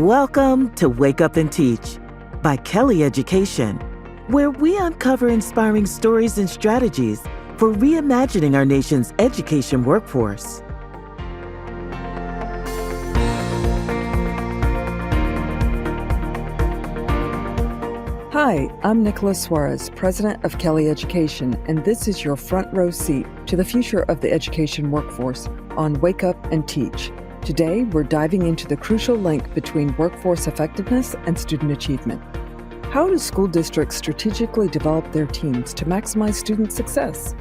Welcome to Wake Up and Teach by Kelly Education, where we uncover inspiring stories and strategies for reimagining our nation's education workforce. Hi, I'm Nicola Soares, President of Kelly Education, and this is your front row seat to the future of the education workforce on Wake Up and Teach. Today, we're diving into the crucial link between workforce effectiveness and student achievement. How do school districts strategically develop their teams to maximize student success?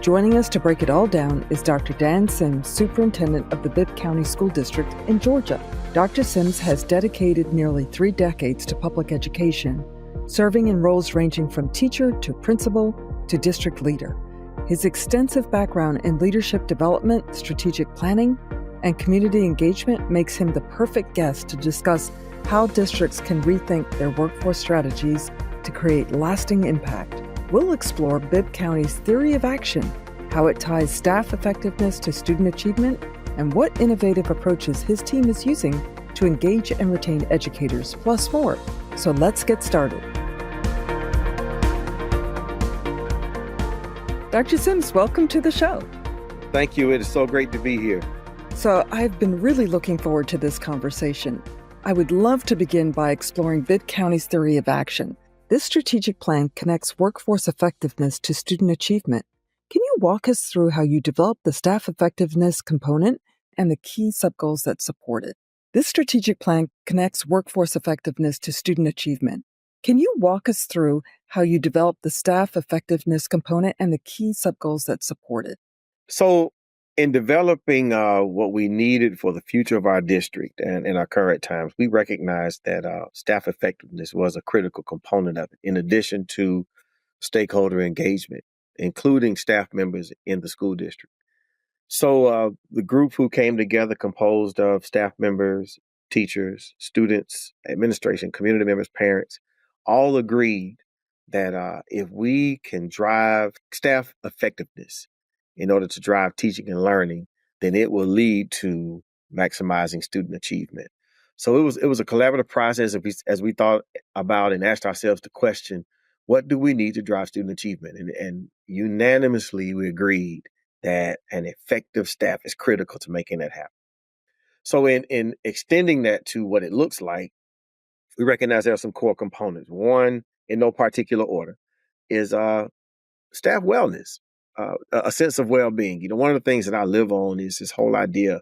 Joining us to break it all down is Dr. Dan Sims, Superintendent of the Bibb County School District in Georgia. Dr. Sims has dedicated nearly 3 decades to public education, serving in roles ranging from teacher to principal to district leader. His extensive background in leadership development, strategic planning, and community engagement makes him the perfect guest to discuss how districts can rethink their workforce strategies to create lasting impact. We'll explore Bibb County's theory of action, how it ties staff effectiveness to student achievement, and what innovative approaches his team is using to engage and retain educators, plus more. So let's get started. Dr. Sims, welcome to the show. Thank you. It is so great to be here. So I've been really looking forward to this conversation. I would love to begin by exploring Bibb County's theory of action. This strategic plan connects workforce effectiveness to student achievement. Can you walk us through how you develop the staff effectiveness component and the key subgoals that support it? This strategic plan connects workforce effectiveness to student achievement. Can you walk us through how you develop the staff effectiveness component and the key subgoals that support it? So, in developing what we needed for the future of our district and in our current times, we recognized that staff effectiveness was a critical component of it, in addition to stakeholder engagement, including staff members in the school district. So the group who came together composed of staff members, teachers, students, administration, community members, parents, all agreed that if we can drive staff effectiveness in order to drive teaching and learning, then it will lead to maximizing student achievement. So it was a collaborative process as we thought about and asked ourselves the question, what do we need to drive student achievement? And unanimously we agreed that an effective staff is critical to making that happen. So in extending that to what it looks like, we recognize there are some core components. One, in no particular order, is staff wellness. A sense of well-being. You know, one of the things that I live on is this whole idea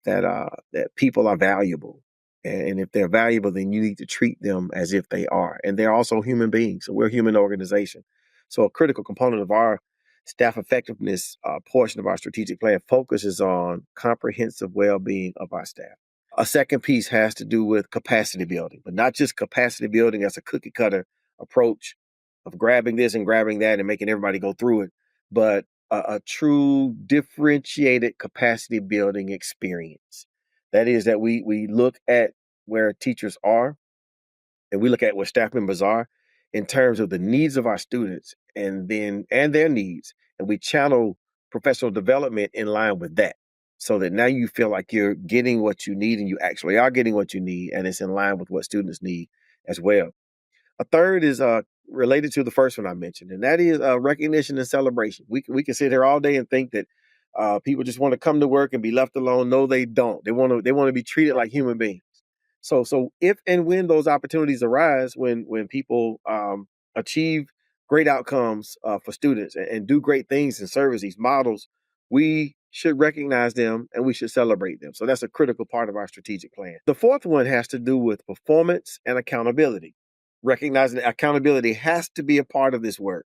that people are valuable. And if they're valuable, then you need to treat them as if they are. And they're also human beings. So we're a human organization. So a critical component of our staff effectiveness portion of our strategic plan focuses on comprehensive well-being of our staff. A second piece has to do with capacity building, but not just capacity building as a cookie cutter approach of grabbing this and grabbing that and making everybody go through it, but a true differentiated capacity building experience. That is that we look at where teachers are and we look at where staff members are in terms of the needs of our students and their needs. And we channel professional development in line with that so that now you feel like you're getting what you need and you actually are getting what you need and it's in line with what students need as well. A third is related to the first one I mentioned, and that is recognition and celebration. We can sit here all day and think that people just want to come to work and be left alone. No, they don't. They want to be treated like human beings. So if and when those opportunities arise, when people achieve great outcomes for students and do great things and serve as these models, we should recognize them and we should celebrate them. So that's a critical part of our strategic plan. The fourth one has to do with performance and accountability. Recognizing that accountability has to be a part of this work.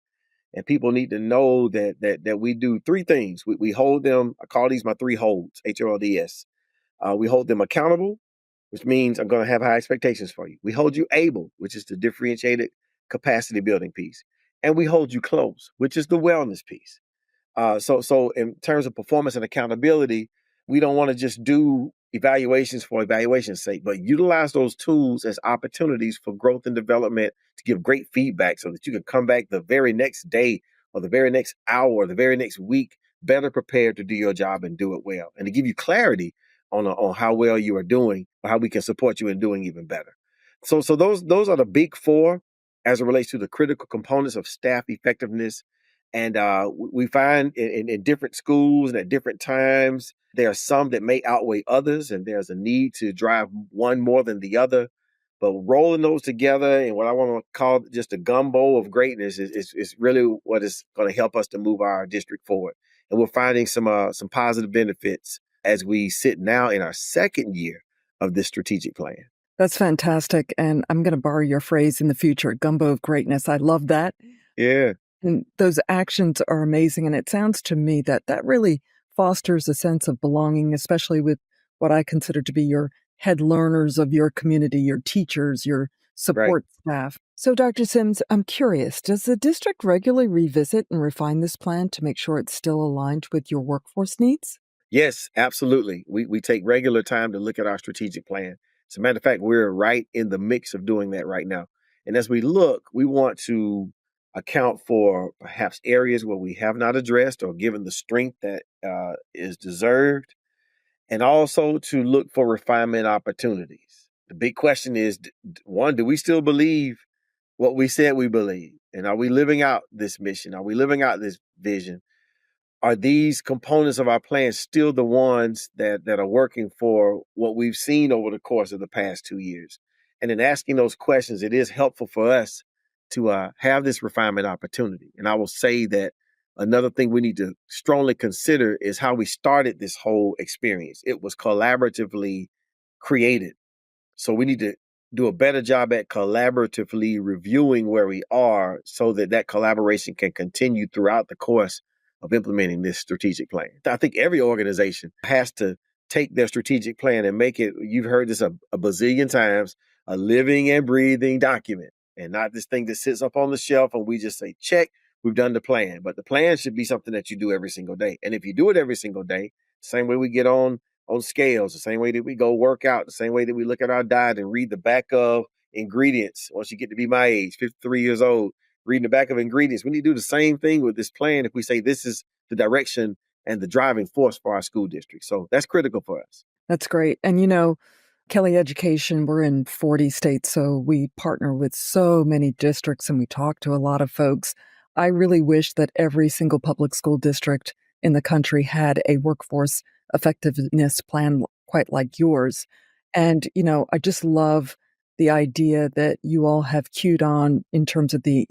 And people need to know that we do 3 things. We hold them, I call these my 3 holds, HOLDS. We hold them accountable, which means I'm going to have high expectations for you. We hold you able, which is the differentiated capacity building piece. And we hold you close, which is the wellness piece. So in terms of performance and accountability, we don't want to just do evaluations for evaluation's sake, but utilize those tools as opportunities for growth and development to give great feedback so that you can come back the very next day or the very next hour or the very next week better prepared to do your job and do it well. And to give you clarity on how well you are doing, or how we can support you in doing even better. So those are the big four as it relates to the critical components of staff effectiveness. And we find in different schools and at different times, there are some that may outweigh others, and there's a need to drive one more than the other. But rolling those together and what I want to call just a gumbo of greatness is really what is going to help us to move our district forward. And we're finding some positive benefits as we sit now in our second year of this strategic plan. That's fantastic. And I'm going to borrow your phrase in the future, gumbo of greatness. I love that. Yeah. And those actions are amazing. And it sounds to me that that really fosters a sense of belonging, especially with what I consider to be your head learners of your community, your teachers, your support staff. So, Dr. Sims, I'm curious, does the district regularly revisit and refine this plan to make sure it's still aligned with your workforce needs? Yes, absolutely. We take regular time to look at our strategic plan. As a matter of fact, we're right in the mix of doing that right now. And as we look, we want to account for perhaps areas where we have not addressed or given the strength that is deserved, and also to look for refinement opportunities. The big question is, one, do we still believe what we said we believe? And are we living out this mission? Are we living out this vision? Are these components of our plan still the ones that are working for what we've seen over the course of the past 2 years? And in asking those questions, it is helpful for us to have this refinement opportunity. And I will say that another thing we need to strongly consider is how we started this whole experience. It was collaboratively created. So we need to do a better job at collaboratively reviewing where we are so that that collaboration can continue throughout the course of implementing this strategic plan. I think every organization has to take their strategic plan and make it, you've heard this a bazillion times, a living and breathing document, and not this thing that sits up on the shelf and we just say, check, we've done the plan. But the plan should be something that you do every single day. And if you do it every single day, same way we get on scales, the same way that we go work out, the same way that we look at our diet and read the back of ingredients. Once you get to be my age, 53 years old, reading the back of ingredients, we need to do the same thing with this plan if we say this is the direction and the driving force for our school district. So that's critical for us. That's great. And, you know, Kelly Education, we're in 40 states, so we partner with so many districts and we talk to a lot of folks. I really wish that every single public school district in the country had a workforce effectiveness plan quite like yours. And, you know, I just love the idea that you all have cued on in terms of the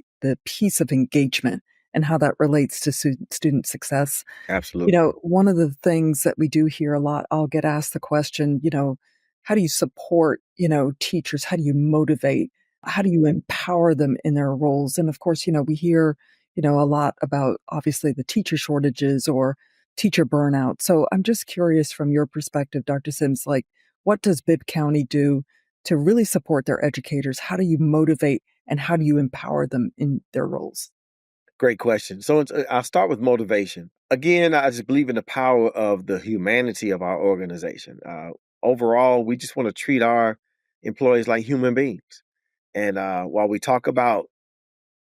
piece of engagement and how that relates to student success. Absolutely. You know, one of the things that we do here a lot, I'll get asked the question, you know, how do you support, you know, teachers? How do you motivate? How do you empower them in their roles? And of course, you know, we hear, you know, a lot about obviously the teacher shortages or teacher burnout. So I'm just curious from your perspective, Dr. Sims, like what does Bibb County do to really support their educators? How do you motivate and how do you empower them in their roles? Great question. So I'll start with motivation. Again, I just believe in the power of the humanity of our organization. Overall, we just want to treat our employees like human beings. And while we talk about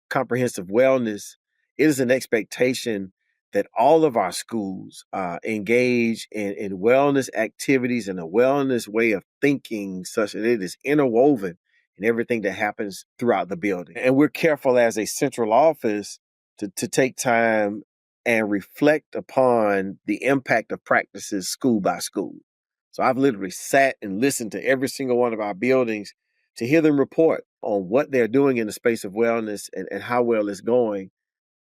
comprehensive wellness, it is an expectation that all of our schools engage in wellness activities and a wellness way of thinking such that it is interwoven in everything that happens throughout the building. And we're careful as a central office to take time and reflect upon the impact of practices school by school. So I've literally sat and listened to every single one of our buildings to hear them report on what they're doing in the space of wellness and how well it's going.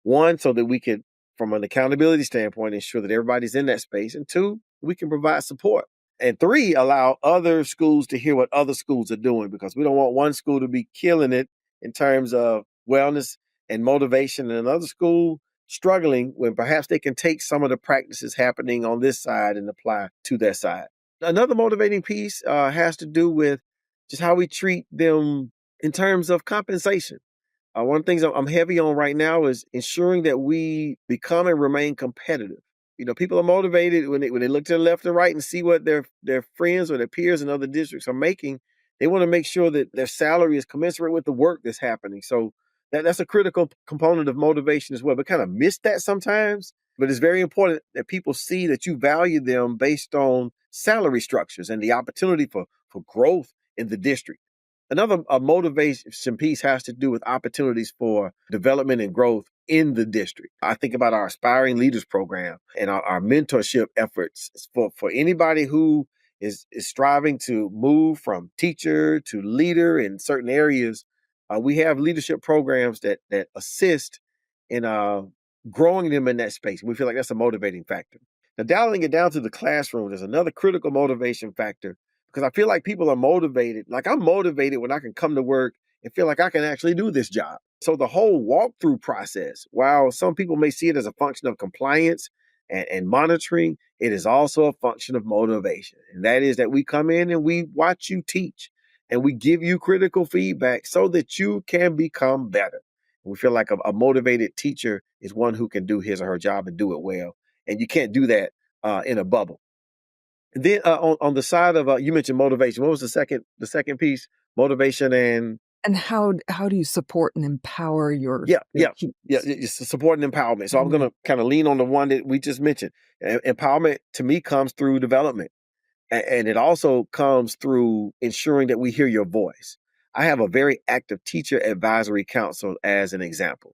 One, so that we could, from an accountability standpoint, ensure that everybody's in that space. And two, we can provide support. And three, allow other schools to hear what other schools are doing, because we don't want one school to be killing it in terms of wellness and motivation and another school struggling when perhaps they can take some of the practices happening on this side and apply to their side. Another motivating piece has to do with just how we treat them in terms of compensation. One of the things I'm heavy on right now is ensuring that we become and remain competitive. You know, people are motivated when they look to the left and right and see what their friends or their peers in other districts are making. They want to make sure that their salary is commensurate with the work that's happening. So that's a critical component of motivation as well. We kind of miss that sometimes. But it's very important that people see that you value them based on salary structures and the opportunity for growth in the district. Another motivation piece has to do with opportunities for development and growth in the district. I think about our Aspiring Leaders Program and our mentorship efforts for anybody who is striving to move from teacher to leader in certain areas. We have leadership programs that assist in growing them in that space. We feel like that's a motivating factor. Now, dialing it down to the classroom is another critical motivation factor because I feel like people are motivated. Like I'm motivated when I can come to work and feel like I can actually do this job. So the whole walkthrough process, while some people may see it as a function of compliance and monitoring, it is also a function of motivation. And that is that we come in and we watch you teach and we give you critical feedback so that you can become better. We feel like a motivated teacher is one who can do his or her job and do it well. And you can't do that in a bubble. And then on the side of you mentioned motivation. What was the second piece? Motivation And how do you support and empower your teams? it's support and empowerment. So I'm Mhm. going to kind of lean on the one that we just mentioned. Empowerment to me comes through development. And it also comes through ensuring that we hear your voice. I have a very active teacher advisory council as an example.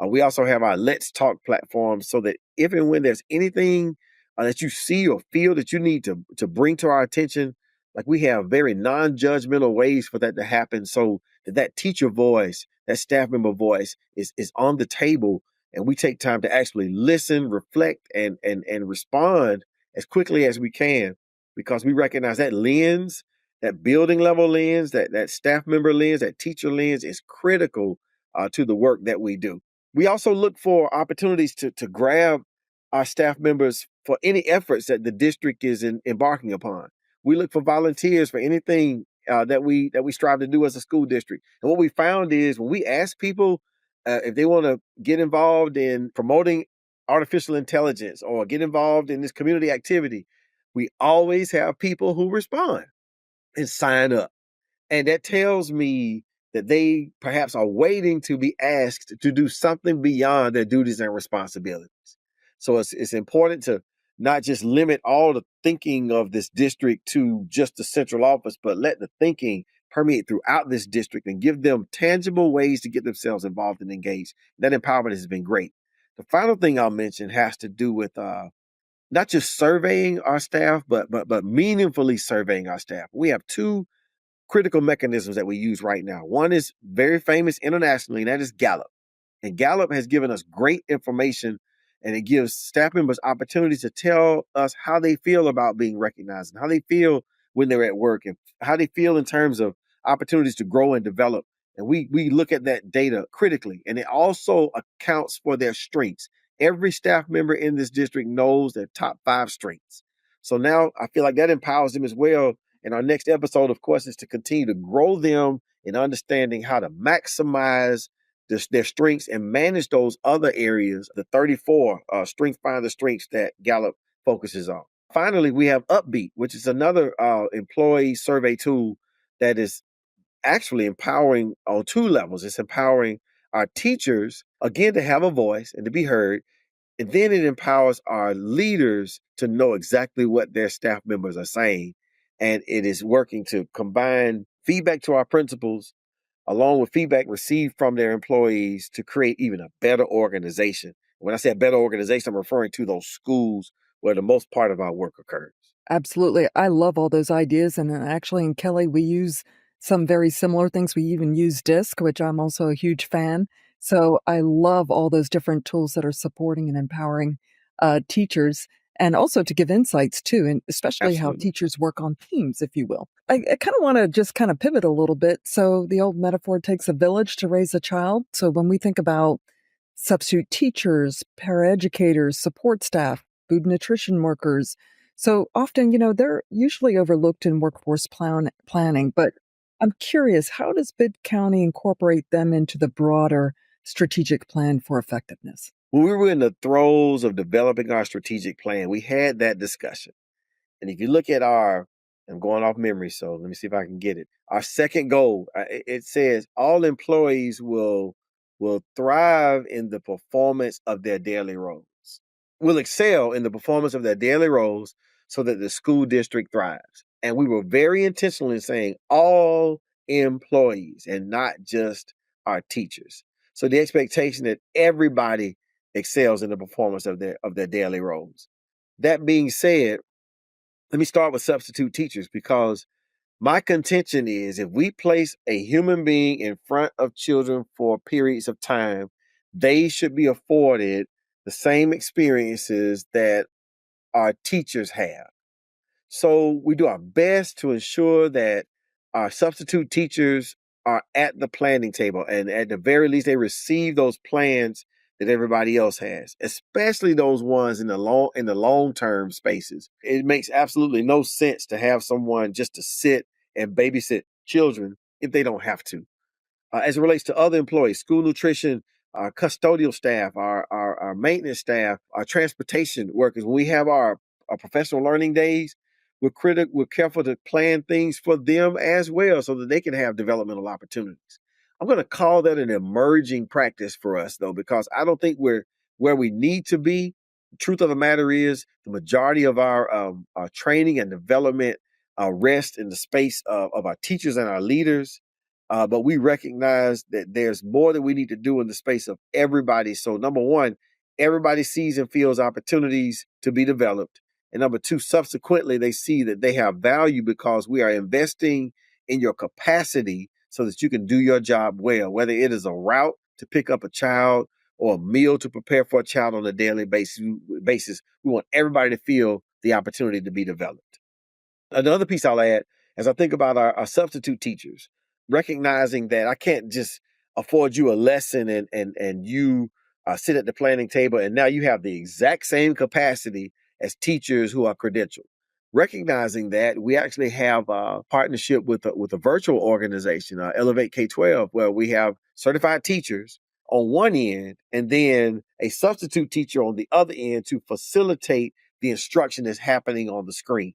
We also have our Let's Talk platform so that if and when there's anything that you see or feel that you need to bring to our attention, like we have very non-judgmental ways for that to happen so that teacher voice, that staff member voice is on the table and we take time to actually listen, reflect, and respond as quickly as we can because we recognize that lens, that building level lens, that staff member lens, that teacher lens is critical to the work that we do. We also look for opportunities to grab our staff members for any efforts that the district is embarking upon. We look for volunteers for anything that we strive to do as a school district. And what we found is when we ask people if they want to get involved in promoting artificial intelligence or get involved in this community activity, we always have people who respond and sign up. And that tells me that they perhaps are waiting to be asked to do something beyond their duties and responsibilities. So it's important to not just limit all the thinking of this district to just the central office, but let the thinking permeate throughout this district and give them tangible ways to get themselves involved and engaged. That empowerment has been great. The final thing I'll mention has to do with not just surveying our staff, but meaningfully surveying our staff. We have two critical mechanisms that we use right now. One is very famous internationally, and that is Gallup. And Gallup has given us great information and it gives staff members opportunities to tell us how they feel about being recognized and how they feel when they're at work and how they feel in terms of opportunities to grow and develop. And we look at that data critically, and it also accounts for their strengths. Every staff member in this district knows their top 5 strengths. So now I feel like that empowers them as well. And our next episode, of course, is to continue to grow them in understanding how to maximize their strengths and manage those other areas, the 34 strength finder strengths that Gallup focuses on. Finally, we have Upbeat, which is another employee survey tool that is actually empowering on 2 levels. It's empowering our teachers, again, to have a voice and to be heard. And then it empowers our leaders to know exactly what their staff members are saying. And it is working to combine feedback to our principals along with feedback received from their employees to create even a better organization. When I say a better organization, I'm referring to those schools where the most part of our work occurs. Absolutely. I love all those ideas. And actually, in Kelly, we use some very similar things. We even use DISC, which I'm also a huge fan. So I love all those different tools that are supporting and empowering teachers and also to give insights too, and especially how Absolutely. teachers work on teams, if you will. I kind of want to just kind of pivot a little bit. So the old metaphor takes a village to raise a child. So when we think about substitute teachers, paraeducators, support staff, food nutrition workers, so often, they're usually overlooked in workforce planning, but I'm curious, how does Bibb County incorporate them into the broader strategic plan for effectiveness? When we were in the throes of developing our strategic plan, we had that discussion. And if you look at I'm going off memory, so let me see if I can get it. Our second goal, it says all employees will thrive in the performance of their daily roles. will excel in the performance of their daily roles so that the school district thrives. And we were very intentional in saying all employees and not just our teachers. So the expectation that everybody excels in the performance of their daily roles. That being said, let me start with substitute teachers, because my contention is if we place a human being in front of children for periods of time, they should be afforded the same experiences that our teachers have. So we do our best to ensure that our substitute teachers are at the planning table, and at the very least they receive those plans that everybody else has, especially those ones in the long-term spaces. It makes absolutely no sense to have someone just to sit and babysit children if they don't have to. As it relates to other employees, school nutrition, our custodial staff, our maintenance staff, our transportation workers, when we have our professional learning days, we're careful to plan things for them as well so that they can have developmental opportunities. I'm going to call that an emerging practice for us, though, because I don't think we're where we need to be. The truth of the matter is, the majority of our training and development rest in the space of our teachers and our leaders. But we recognize that there's more that we need to do in the space of everybody. So, number one, everybody sees and feels opportunities to be developed. And number two, subsequently, they see that they have value because we are investing in your capacity so that you can do your job well, whether it is a route to pick up a child or a meal to prepare for a child on a daily basis. We want everybody to feel the opportunity to be developed. Another piece I'll add, as I think about our substitute teachers, recognizing that I can't just afford you a lesson and you sit at the planning table and now you have the exact same capacity as teachers who are credentialed. Recognizing that, we actually have a partnership with a virtual organization, Elevate K-12, where we have certified teachers on one end and then a substitute teacher on the other end to facilitate the instruction that's happening on the screen.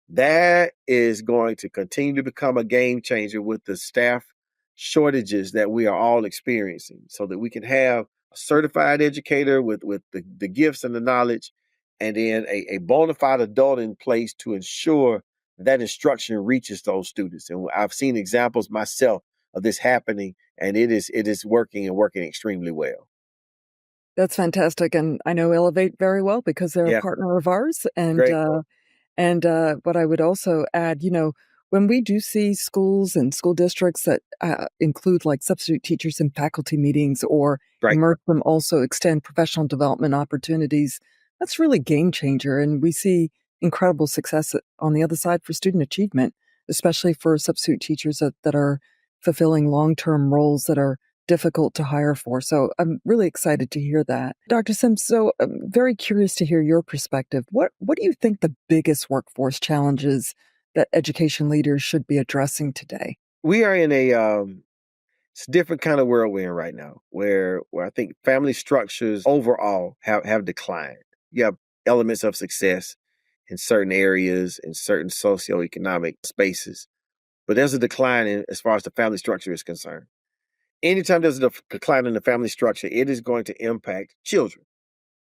That is going to continue to become a game changer with the staff shortages that we are all experiencing, so that we can have a certified educator with the gifts and the knowledge, and then a bona fide adult in place to ensure that instruction reaches those students. And I've seen examples myself of this happening, and it is working and working extremely well. That's fantastic, and I know Elevate very well because they're a Yeah, partner of ours, great. what I would also add, when we do see schools and school districts that include like substitute teachers in faculty meetings or Right. immerse them, also extend professional development opportunities, that's really game changer. And we see incredible success on the other side for student achievement, especially for substitute teachers that are fulfilling long-term roles that are difficult to hire for. So I'm really excited to hear that. Dr. Sims, so I'm very curious to hear your perspective. What do you think the biggest workforce challenges that education leaders should be addressing today? We are in it's a different kind of world we're in right now, where I think family structures overall have declined. You have elements of success in certain areas, in certain socioeconomic spaces, but there's a decline as far as the family structure is concerned. Anytime there's a decline in the family structure, it is going to impact children.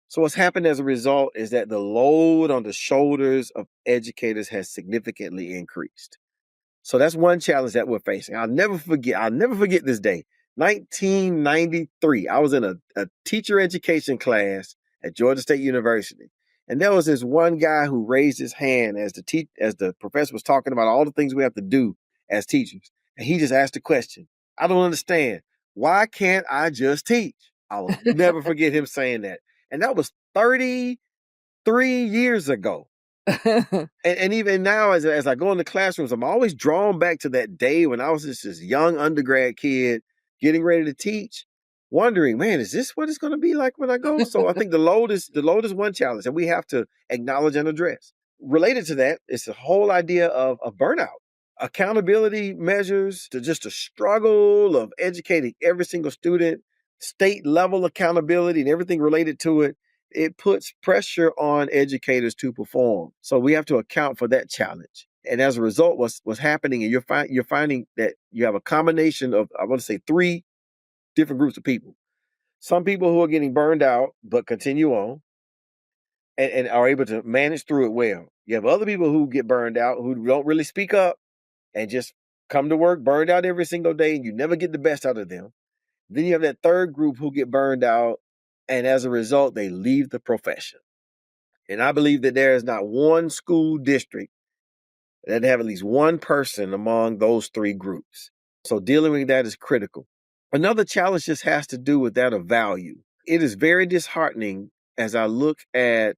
So what's happened as a result is that the load on the shoulders of educators has significantly increased. So that's one challenge that we're facing. I'll never forget this day. 1993, I was in a teacher education class at Georgia State University. And there was this one guy who raised his hand as the professor was talking about all the things we have to do as teachers. And he just asked a question. I don't understand. Why can't I just teach? I will never forget him saying that. And that was 33 years ago. And even now, as I go in the classrooms, I'm always drawn back to that day when I was just this young undergrad kid getting ready to teach, wondering, man, is this what it's going to be like when I go? So I think the load is one challenge that we have to acknowledge and address. Related to that, it's the whole idea of burnout, accountability measures, to just the struggle of educating every single student, state level accountability, and everything related to it. It puts pressure on educators to perform. So we have to account for that challenge. And as a result, what's happening, and you're finding that you have a combination of, I want to say, three different groups of people. Some people who are getting burned out but continue on. and are able to manage through it well. You have other people who get burned out, who don't really speak up and just come to work burned out every single day, and you never get the best out of them. Then you have that third group who get burned out, and as a result, they leave the profession. And I believe that there is not one school district that have at least one person among those three groups. So dealing with that is critical. Another challenge just has to do with that of value. It is very disheartening as I look at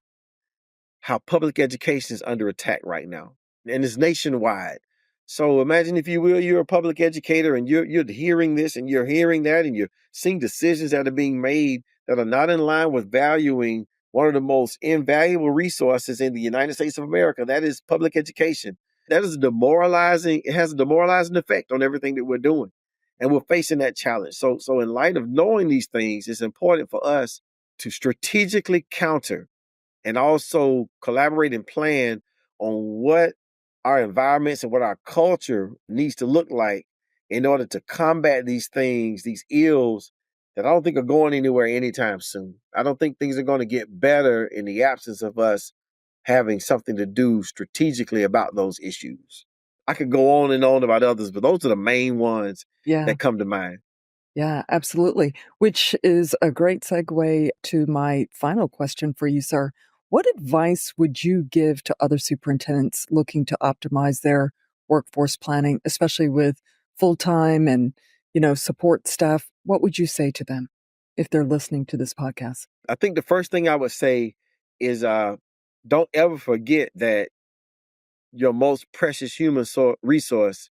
how public education is under attack right now, and it's nationwide. So imagine, if you will, you're a public educator and you're hearing this and you're hearing that and you're seeing decisions that are being made that are not in line with valuing one of the most invaluable resources in the United States of America. That is public education. That is demoralizing. It has a demoralizing effect on everything that we're doing. And we're facing that challenge. So in light of knowing these things, it's important for us to strategically counter and also collaborate and plan on what our environments and what our culture needs to look like in order to combat these things, these ills that I don't think are going anywhere anytime soon. I don't think things are going to get better in the absence of us having something to do strategically about those issues. I could go on and on about others, but those are the main ones that come to mind. Yeah, absolutely. Which is a great segue to my final question for you, sir. What advice would you give to other superintendents looking to optimize their workforce planning, especially with full-time and, support staff? What would you say to them if they're listening to this podcast? I think the first thing I would say is don't ever forget that your most precious human resource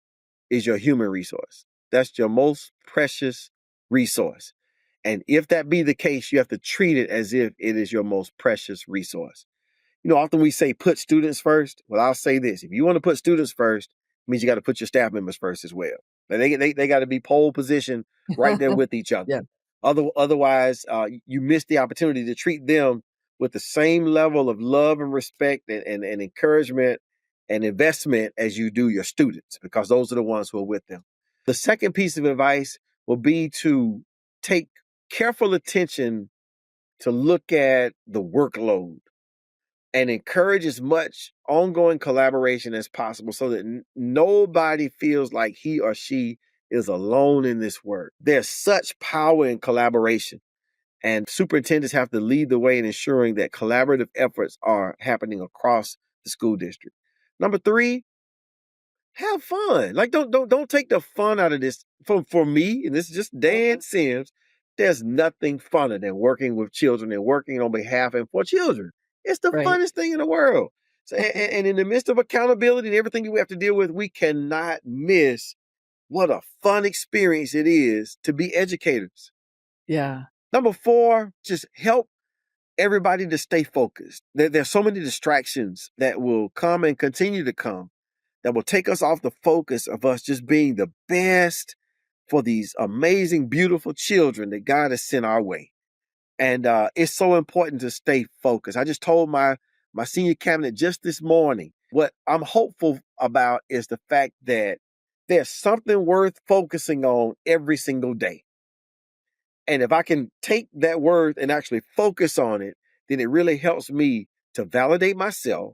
is your human resource. That's your most precious resource. And if that be the case, you have to treat it as if it is your most precious resource. Often we say put students first. Well, I'll say this. If you want to put students first, it means you got to put your staff members first as well. They got to be pole position right there with each other. Yeah. Otherwise, you miss the opportunity to treat them with the same level of love and respect and encouragement and investment as you do your students, because those are the ones who are with them. The second piece of advice will be to take careful attention to look at the workload and encourage as much ongoing collaboration as possible so that nobody feels like he or she is alone in this work. There's such power in collaboration, and superintendents have to lead the way in ensuring that collaborative efforts are happening across the school district. Number 3, have fun. Like don't take the fun out of this. For me, and this is just Dan Sims, there's nothing funner than working with children and working on behalf and for children. It's the funnest thing in the world. So, and in the midst of accountability and everything that we have to deal with, we cannot miss what a fun experience it is to be educators. Yeah. Number 4, just help everybody to stay focused. There's so many distractions that will come and continue to come that will take us off the focus of us just being the best for these amazing, beautiful children that God has sent our way. And it's so important to stay focused. I just told my senior cabinet just this morning, what I'm hopeful about is the fact that there's something worth focusing on every single day. And if I can take that word and actually focus on it, then it really helps me to validate myself,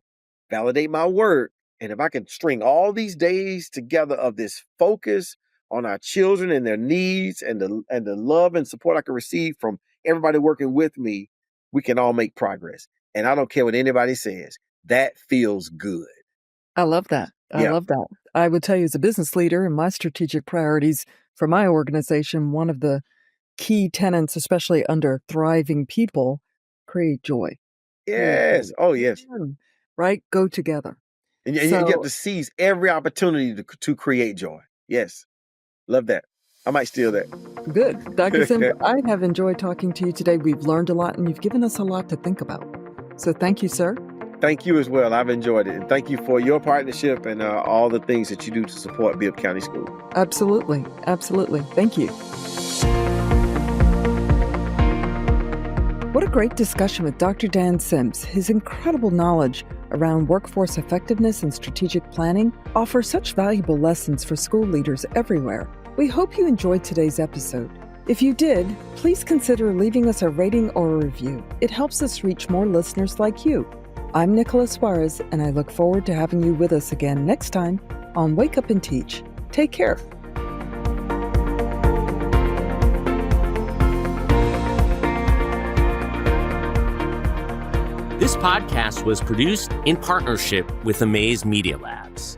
validate my work. And if I can string all these days together of this focus on our children and their needs and the love and support I can receive from everybody working with me, we can all make progress. And I don't care what anybody says. That feels good. I love that. I love that. I would tell you, as a business leader, and my strategic priorities for my organization, one of the key tenets, especially under thriving people, create joy. Yes. Oh, yes. Right? Go together. And you have to seize every opportunity to create joy. Yes. Love that. I might steal that. Good. Dr. Sims, I have enjoyed talking to you today. We've learned a lot, and you've given us a lot to think about. So thank you, sir. Thank you as well. I've enjoyed it. And thank you for your partnership and all the things that you do to support Bibb County School. Absolutely. Absolutely. Thank you. What a great discussion with Dr. Dan Sims. His incredible knowledge around workforce effectiveness and strategic planning offers such valuable lessons for school leaders everywhere. We hope you enjoyed today's episode. If you did, please consider leaving us a rating or a review. It helps us reach more listeners like you. I'm Nicola Soares, and I look forward to having you with us again next time on Wake Up and Teach. Take care. This podcast was produced in partnership with Amaze Media Labs.